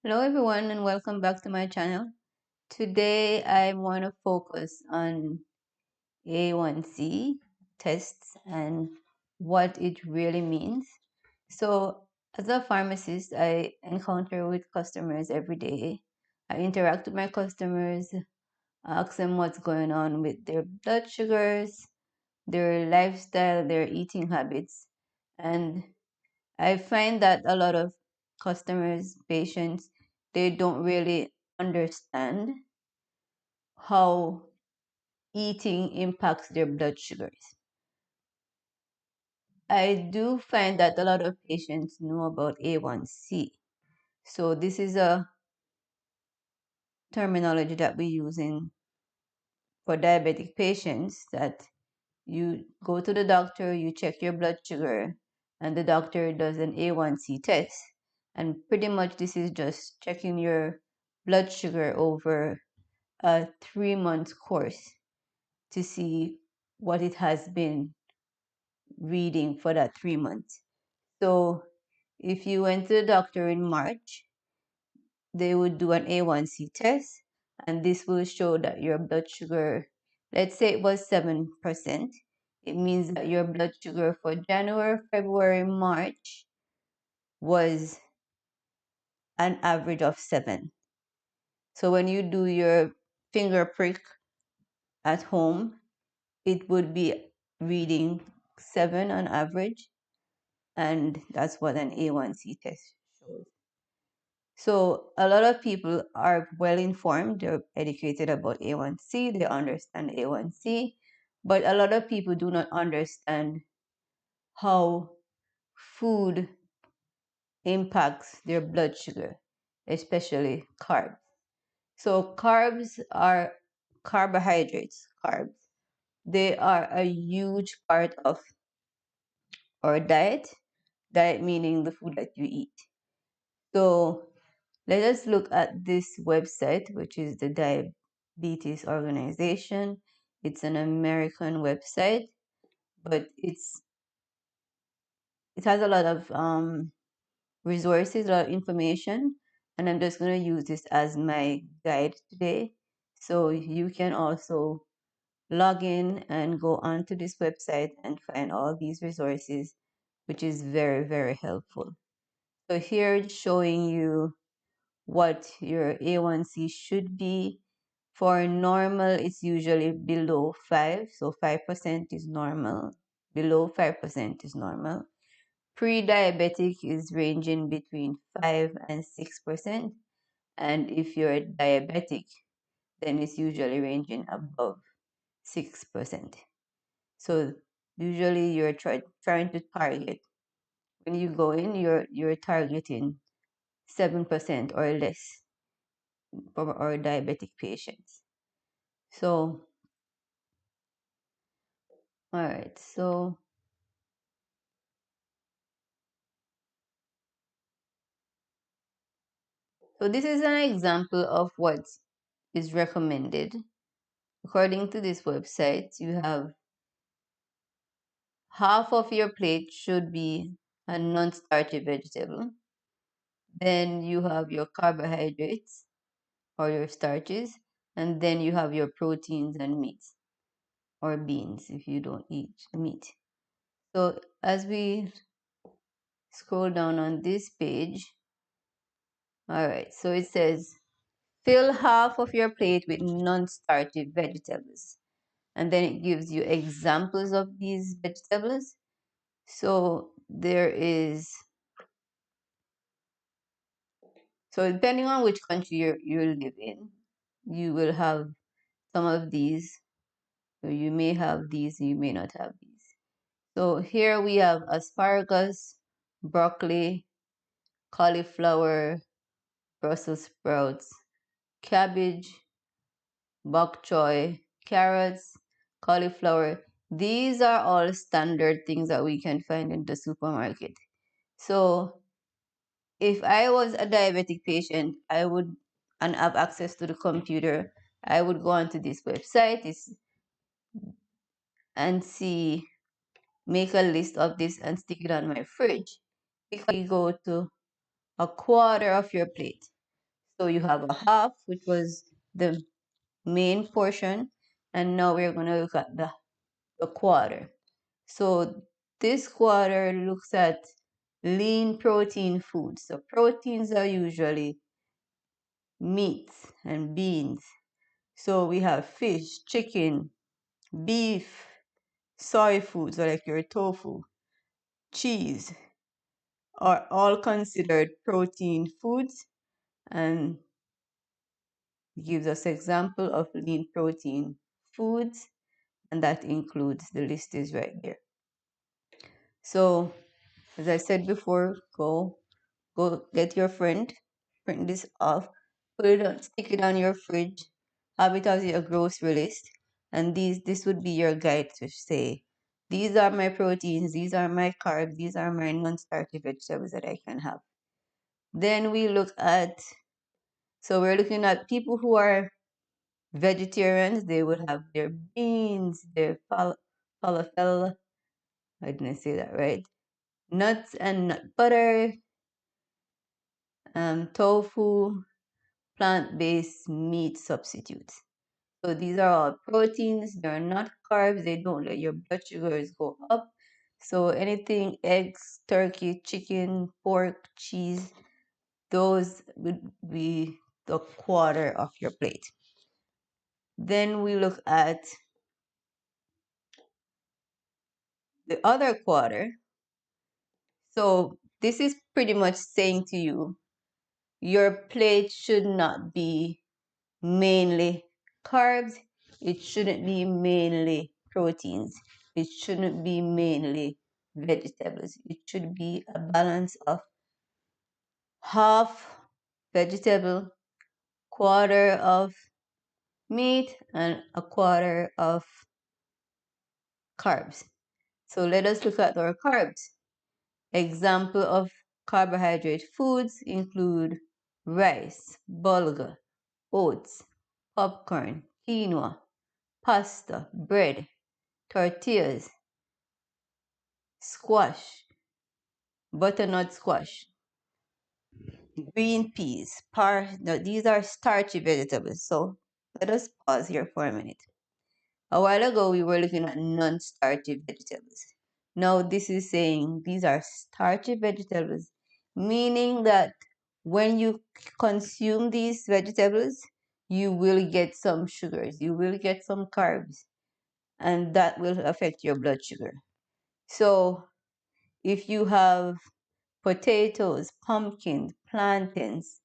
Hello everyone and welcome back to my channel. Today I want to focus on A1C tests and what it really means. So as a pharmacist, I encounter with customers every day. I interact with my customers, ask them what's going on with their blood sugars, their lifestyle, their eating habits. And I find that a lot of customers, patients, they don't really understand how eating impacts their blood sugars. I do find that a lot of patients know about A1C. So this is a terminology that we use in for diabetic patients that you go to the doctor, you check your blood sugar, and the doctor does an A1C test. And pretty much this is just checking your blood sugar over a 3 month course to see what it has been reading for that 3 months. So if you went to the doctor in March, they would do an A1C test, and this will show that your blood sugar, let's say it was 7%. It means that your blood sugar for January, February, March was an average of 7. So when you do your finger prick at home, it would be reading 7 on average, and that's what an A1C test shows. So a lot of people are well informed, they're educated about A1C, they understand A1C, but a lot of people do not understand how food impacts their blood sugar, especially carbs. So carbs are carbohydrates, carbs. They are a huge part of our diet, diet meaning the food that you eat. So let us look at this website, which is the Diabetes Organization. It's an American website, but it has a lot of resources, a lot of information, and I'm just going to use this as my guide today. So you can also log in and go onto this website and find all these resources, which is very, very helpful. So here it's showing you what your A1C should be. For normal, it's usually below 5, so 5% is normal. Below 5% is normal. Pre-diabetic is ranging between 5 and 6%, and if you're diabetic, then it's usually ranging above 6%. So usually you're trying to target, when you go in, you're targeting 7% or less for our diabetic patients. So, all right, so this is an example of what is recommended. According to this website, you have half of your plate should be a non-starchy vegetable. Then you have your carbohydrates or your starches, and then you have your proteins and meats or beans if you don't eat meat. So as we scroll down on this page, all right, so it says fill half of your plate with non-starchy vegetables. And then it gives you examples of these vegetables. So there is, so depending on which country you live in, you will have some of these. So you may have these, you may not have these. So here we have asparagus, broccoli, cauliflower, Brussels sprouts, cabbage, bok choy, carrots, cauliflower. These are all standard things that we can find in the supermarket. So if I was a diabetic patient, I would, and have access to the computer, I would go onto this website and see, make a list of this and stick it on my fridge. Because you go to a quarter of your plate. So you have a half, which was the main portion, and now we're going to look at the quarter. So this quarter looks at lean protein foods. So proteins are usually meats and beans. So we have fish, chicken, beef, soy foods like your tofu, cheese are all considered protein foods and gives us example of lean protein foods, and that includes the list is right there. So as I said before, go get your friend, print this off, put it on, stick it on your fridge, have it as your grocery list, and this would be your guide to say, these are my proteins, these are my carbs, these are my non-starchy vegetables that I can have. Then we look at, so we're looking at people who are vegetarians. They would have their beans, their falafel, I didn't say that right, nuts and nut butter, tofu, plant-based meat substitutes. So these are all proteins. They're not carbs. They don't let your blood sugars go up. So anything, eggs, turkey, chicken, pork, cheese, those would be the quarter of your plate. Then we look at the other quarter. So this is pretty much saying to you, your plate should not be mainly carbs. It shouldn't be mainly proteins. It shouldn't be mainly vegetables. It should be a balance of half vegetable, quarter of meat, and a quarter of carbs. So let us look at our carbs. Example of carbohydrate foods include rice, bulgur, oats, popcorn, quinoa, pasta, bread, tortillas, squash, butternut squash, green peas, no, these are starchy vegetables. So let us pause here for a minute. A while ago, we were looking at non-starchy vegetables. Now this is saying these are starchy vegetables, meaning that when you consume these vegetables, you will get some sugars, you will get some carbs, and that will affect your blood sugar. So if you have potatoes, pumpkins, plantains,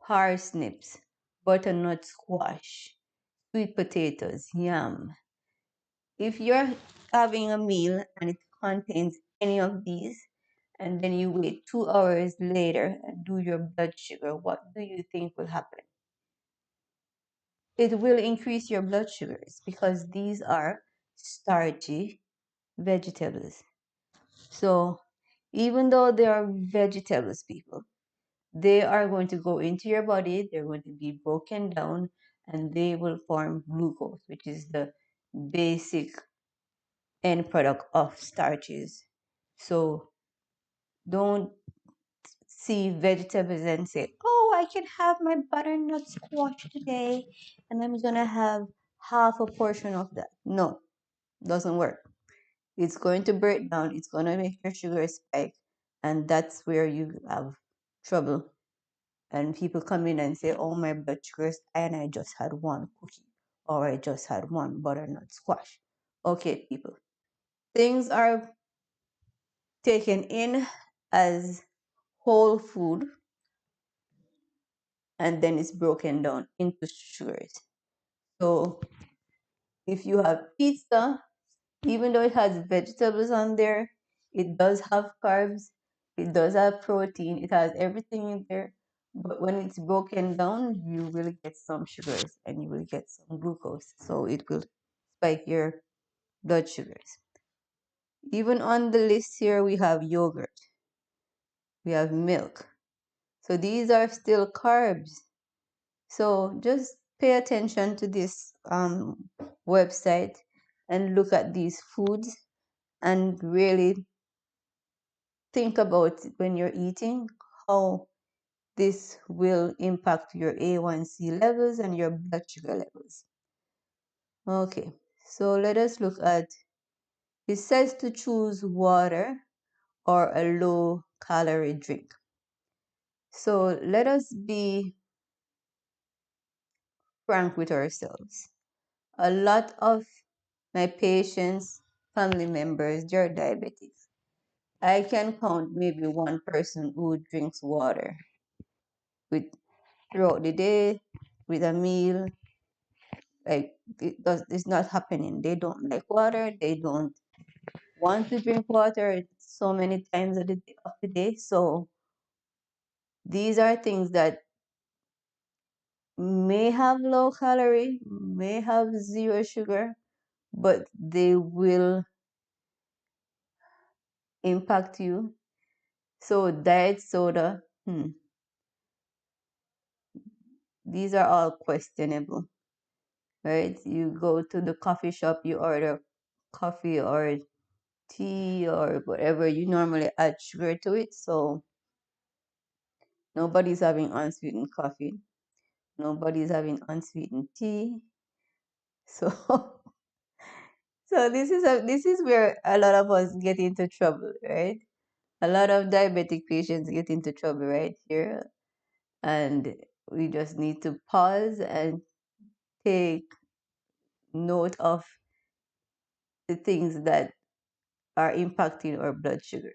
parsnips, butternut squash, sweet potatoes, yam. If you're having a meal and it contains any of these, and then you wait 2 hours later and do your blood sugar, what do you think will happen? It will increase your blood sugars because these are starchy vegetables. So even though they are vegetables, people, they are going to go into your body, they're going to be broken down, and they will form glucose, which is the basic end product of starches. So don't see vegetables and say, oh, I can have my butternut squash today, and I'm going to have half a portion of that. No, doesn't work. It's going to break down, it's going to make your sugar spike, and that's where you have trouble. And people come in and say, oh, my blood sugar's high and I just had one cookie or I just had one butternut squash. Okay, people, things are taken in as whole food and then it's broken down into sugars. So if you have pizza, even though it has vegetables on there, it does have carbs, it does have protein, it has everything in there. But when it's broken down, you will get some sugars and you will get some glucose. So it will spike your blood sugars. Even on the list here, we have yogurt, we have milk. So these are still carbs. So just pay attention to this website and look at these foods and really think about when you're eating how this will impact your A1C levels and your blood sugar levels. Okay, so let us look at, it says to choose water or a low calorie drink. So let us be frank with ourselves. A lot of my patients, family members, they're diabetics. I can count maybe one person who drinks water with throughout the day with a meal. Like it's not happening. They don't like water. They don't want to drink water so many times of the day. So these are things that may have low calorie, may have zero sugar, but they will impact you. So diet soda, these are all questionable, right? You go to the coffee shop, you order coffee or tea or whatever, you normally add sugar to it. So nobody's having unsweetened coffee. Nobody's having unsweetened tea. So so this is where a lot of us get into trouble, right? A lot of diabetic patients get into trouble right here. And we just need to pause and take note of the things that are impacting our blood sugar.